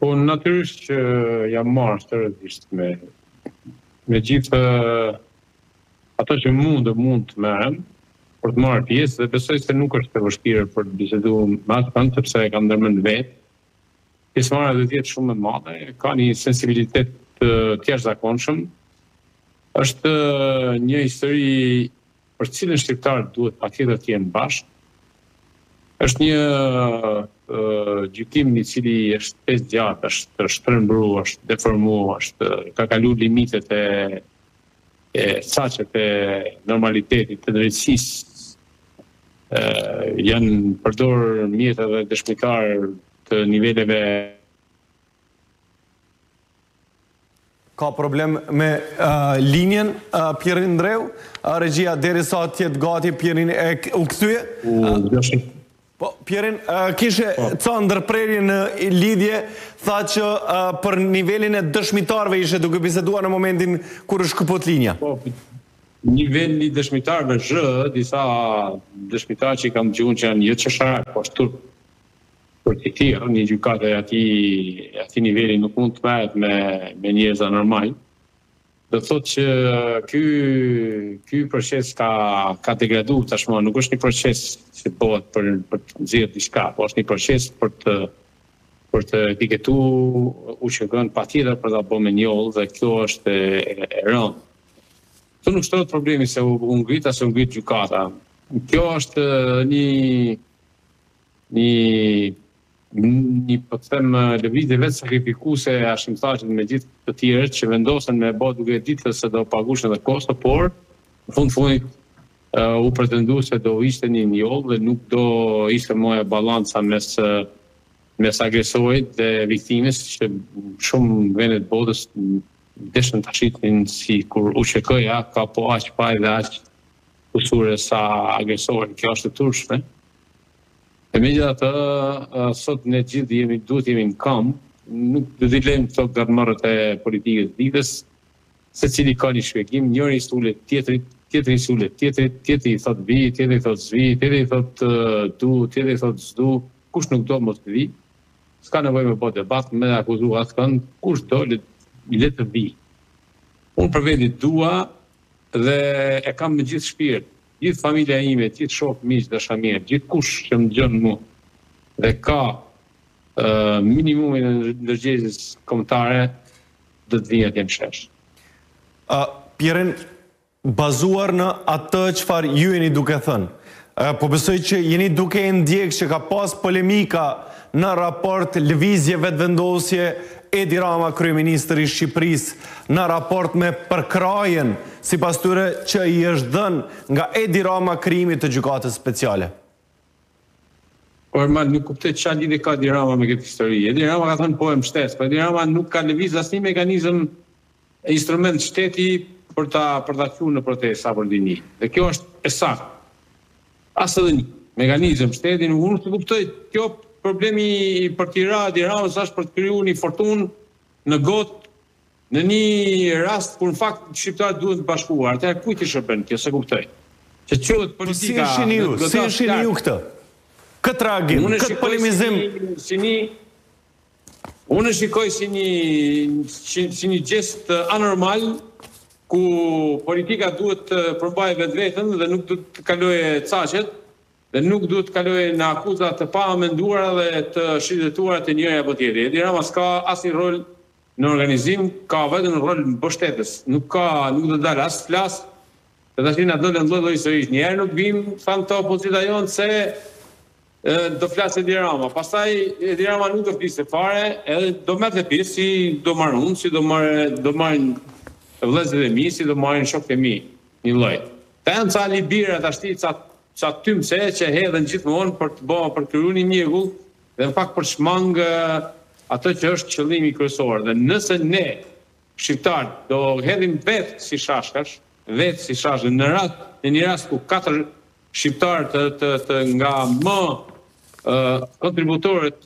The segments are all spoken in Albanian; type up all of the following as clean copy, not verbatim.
Po natyrisht që jam marrë seriozisht me gjithë ato që mund të merrem për të marrë pjesë dhe besoj se nuk është e vështirë për të biseduar me atë sepse e kam ndërmend vetë. Pjesëmarrja do të jetë shumë e madhe, ka një sensibilitet të jashtëzakonshëm. Është një histori për cilën shqiptarët duhet patjetër të jenë bashkë. Është një gjykim i cili është pesë gjatë, është shtrembur, është deformuar, ka kaluar limitet e saqet e normalitetit, të drejtësisë. Janë përdor mjete dhe dëshmitar të niveleve. Ka problem me linjen Pierin Ndreu, regjia derisa të jetë gati Pierin e u kthye. Po, Pierin, kishe ca ndërprerje në lidhje, tha që për nivelin e dëshmitarve ishe duke biseduar në momentin kur është këput linja. Po, niveli dëshmitarve disa dëshmitar që i kam gjun që janë jetë qësharak, po ashtu për të tjerë, një gjykate ati niveli nuk mund të merret me njerëza normal. Do të thotë që ky proces ka degraduar tashmë, nuk është një proces që bëhet për të nxjerrë diçka, po është një proces për të etiketuar UÇK-n patjetër për ta bërë me njoll dhe kjo është e rëndë. Këtu nuk shtohet problemi se u ngrit ose u ngrit gjykata. Kjo është një po të them lëvizje vetë sakrifikuese e ashimthaqet me gjithë të tjerët që vendosen me bë duke ditë se do pagueshin edhe kosto, por në fundit u pretendu se do ishte një njoll dhe nuk do ishte më e balanca mes agresorit dhe viktimës që shumë vende të botës dëshën të shitin si kur UÇK-ja ka po aq pa edhe aq usure sa agresori. Kjo është e turshme. E megjithatë, sot ne gjithë duhet jemi në kamp, nuk do t'i lejmë këto garmarrët e politikës ditës, secili ka një shpjegim, njëri i sulet tjetrit, tjetri i sulet tjetrit, tjetri i thot vi, tjetri i thot zvi, tjetri i thot du, tjetri i thot zdu, kush nuk do mos të vi, s'ka nevojë me bë debat, me akuzu askën, kush do le të vi. Unë për vetë dua dhe e kam me gjithë shpirt. Gjithë familja ime, gjithë shokë, miq, dashamirë, gjithë kush që më dëgjon mua dhe ka minimumin e ndërgjegjës kombëtare do të vijë atje në shesh. Pierin, bazuar në atë çfarë ju jeni duke thënë, po besoj që jeni duke e ndjek që ka pas polemika në raport lëvizje vetëvendosje Edi Rama, kryeministri i Shqipërisë, në raport me përkrajen sipas tyre që i është dhënë nga Edi Rama krijimit të gjykatës speciale. Normal, nuk kuptoj çfarë lidhje ka Edi Rama me këtë histori. Edi Rama ka thënë po e mbështes, por Edi Rama nuk ka lëviz asnjë mekanizëm instrument shteti për ta thënë në protestë apo ndinjë. Dhe kjo është e saktë. As edhe një mekanizëm shteti nuk kuptoj kjo. Problemi për tira Edi Ramës është për të krijuar një fortunë në gotë në një rast kur në fakt shqiptarët duhet të bashkuar. Atëherë kujt i shërben kjo, se kuptoj. Që quhet politika. Si e shihni ju këtë? Këtë reagim, këtë polemizim. Unë e shikoj si një gest anormal ku politika duhet të përbajë vetveten dhe nuk duhet të kalojë caqet. Dhe nuk duhet të kalojë në akuza të pa menduara dhe të shitetuara të njëri apo tjetri. Edi Rama s'ka asnjë rol në organizim, ka vetëm rol mbështetës. Nuk do dalë as flas. Dhe tash na dolën lloj sërish. Një herë nuk vim, thanë të opozita jonë se do flasë Edi Rama. Pastaj Edi Rama nuk do flisë fare, edhe do merrte pjesë si do marr unë, si do marrin vëllezërit e mi, si do marrin shokët e mi, një lloj. Ta janë ca libira tash ca tymse që hedhen gjithmonë për të bërë për krijuar një mjegull dhe në fakt për shmang atë që është qëllimi kryesor. Dhe nëse ne shqiptarët do hedhim vetë si shashkash, në një rast ku 4 shqiptarë nga më kontributorët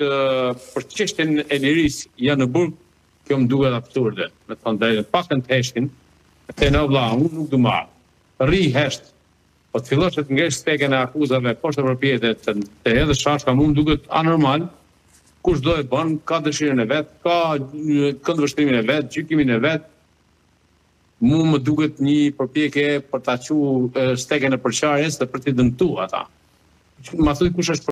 për çështjen e lirisë janë në burg, kjo më duket absurde. Me të thënë drejtën, pakën të heshtin, te në vlla, unë nuk do marr. Rri hesht. Po të fillosh të ngresh stegen e akuzave poshtë përpjete të edhe shashka, më duket anormal, kushdo e bën, ka dëshirën e vet, ka këndvështrimin e vet, gjykimin e vet. Mu më duket një përpjekje për ta quajtur steken e përçarjes dhe për t'i dëmtuar ata. Ma thuj kush është